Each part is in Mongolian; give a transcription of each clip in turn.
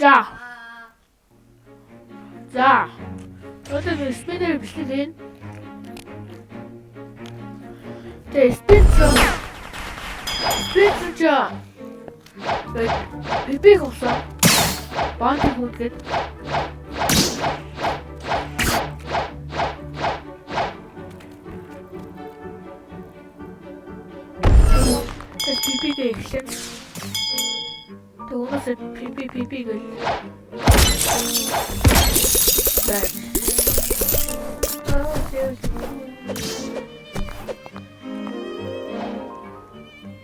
За. Одоо спиннер бичлээ. Тэгээ спиннер. Бибиг усаа. Баанти хүнгээд. Бибиг ихсэн. Тэгвэл бибиг гэл.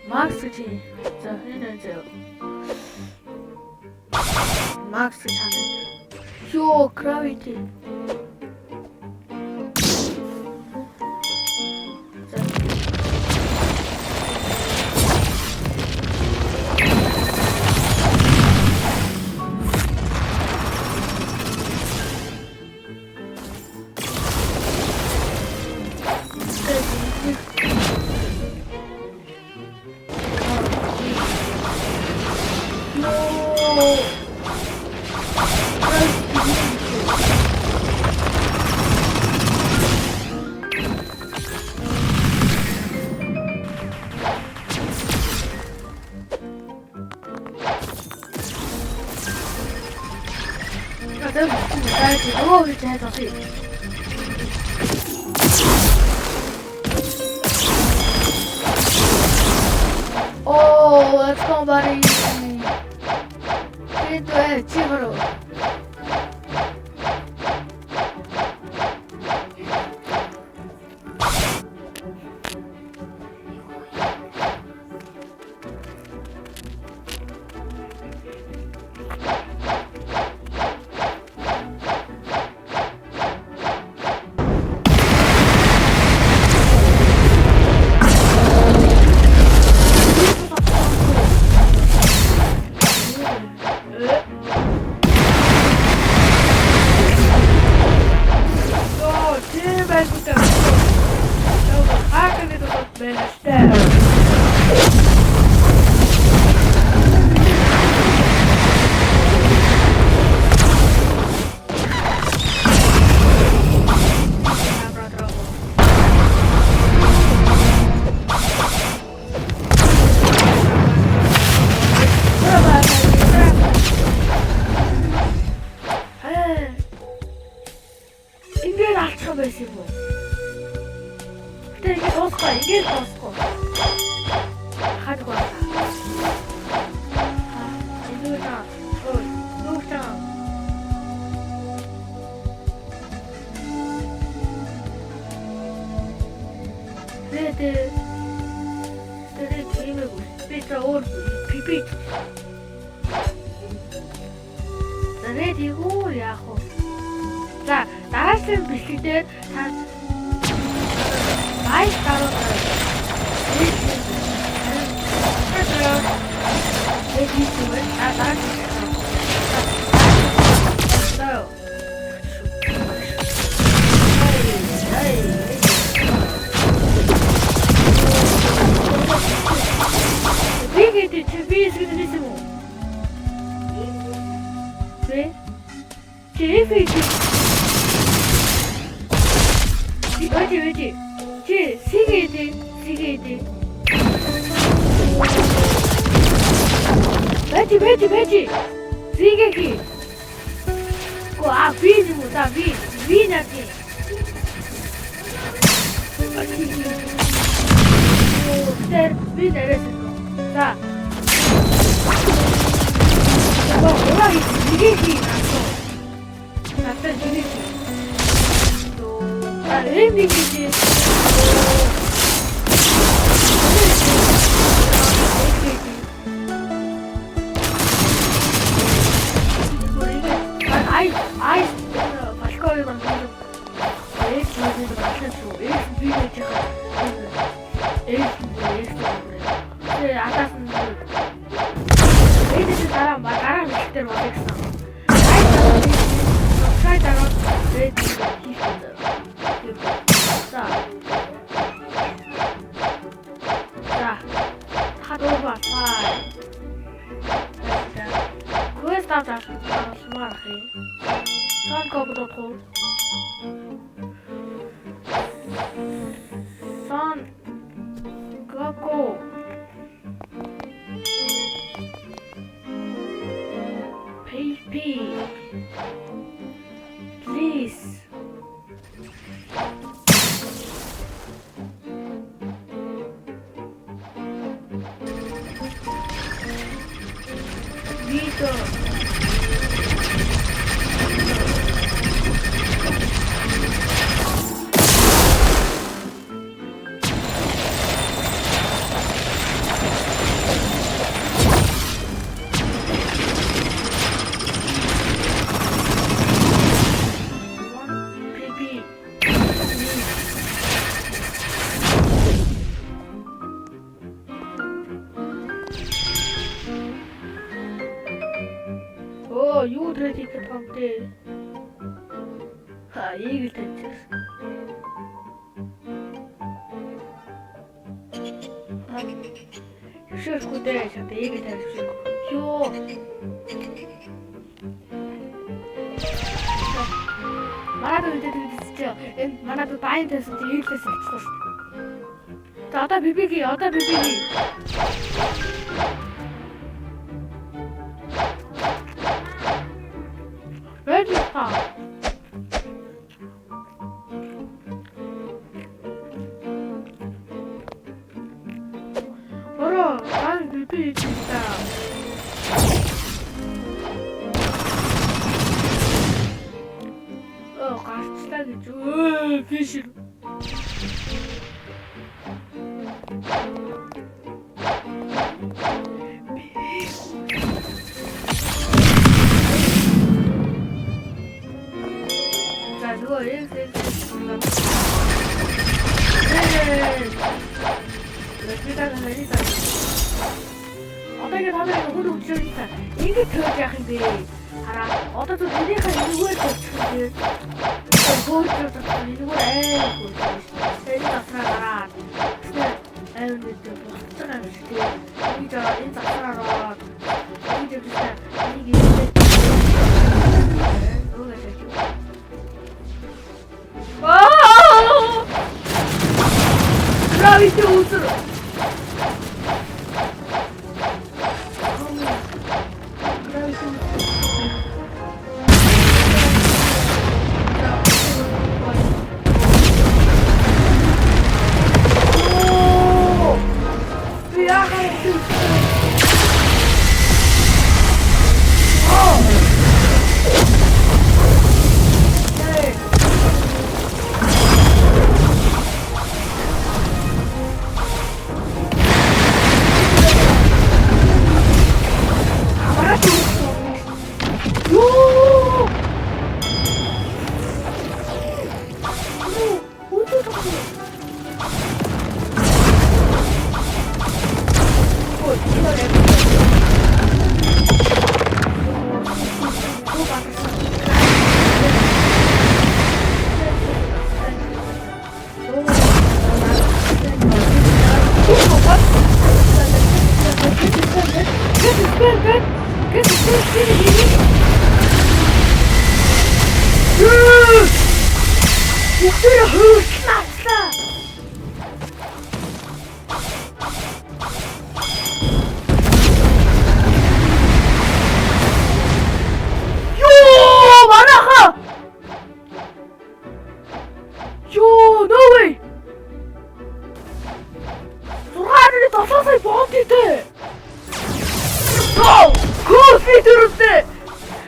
Макс чи. За энэ зөө. Макс чанаа. Ёо, gravity. Oh, let's go, buddy. Chibaro. За, дараагийн бэлтгэдээр та айс даруутаа. Vedi, figa aqui. Ah, vídeo, tá vindo aqui. Aqui. Vida esse. Tá. Bom, olha aí, figa aqui. Até figa aqui. Tá, figa aqui. Ай, большой размер. Эти люди большинство. Эти видите, эти атасын. Эти дараа микстер болгосон. Сайдаа эти хийсэн. За. Хадуур баа. Quest Tata, smarri. Saan koputotku? Saan kako? PP. Please. Vito. Юу дрэдик памтэй. Эгийг л тавьчихсан. Шүрхүү дээр чад эгийг тавьчих. Ёо. Марад үдээд үзчихээ. Энэ марад байн тавьсан чи эгийг тавьсан гэсэн. За одоо бибиги. Вэжта. Оро, ан бибита. Гарчлаа гэж. Фишер. Одоогийн хамаа хөл өглөөтэй. Ингээд төрж яах юм бэ? Хараа. Одоо зөв энийхээ нэггээр болчих юм бэ? Хөөж нэггээр хөөж. Тэгээд тасраа. Аюу нэгтэй болчихсон юм шиг. Энийг энэ тасраа. Энийг дэвсээ. Энийг Gravity user.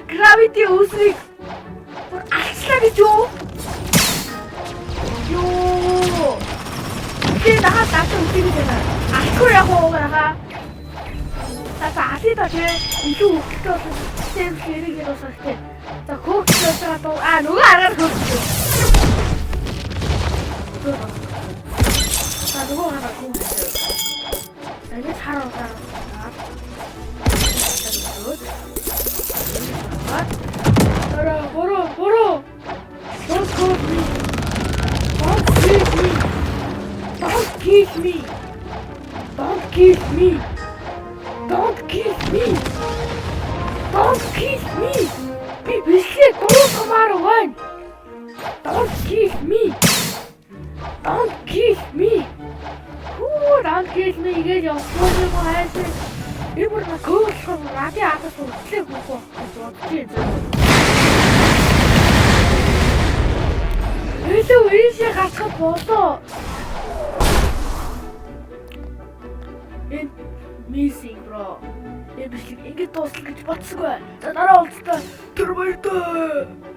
Gravity usrik. Ахлаа гэж юу? Ёо. Би дахиад датсан үгүй байна. Ахгүй яг уугаа. Тата асида тий. Илүү өгөхтэй бол систем хэрэг явуулах тий. За кооксоо таа нөгөө аргаар кооксоо. За нөгөө аргаар кооксоо. Тэгээд хараа. Boro! Don't hurt me! Don't kill me! Don't kill me! Don't kill me! Don't kill me! Don't kill явахгүй юм хайшаа. Энэ бүр көөлхөн радио хатас үлдлээ гүөх гэж бодчих. Илүү ийшээ гарахад болоо. Энэ missing bro. Энэ бичлэг ингэж дуусах гэж бодсогүй. За дараа уулзлаа. Тэр баяртай.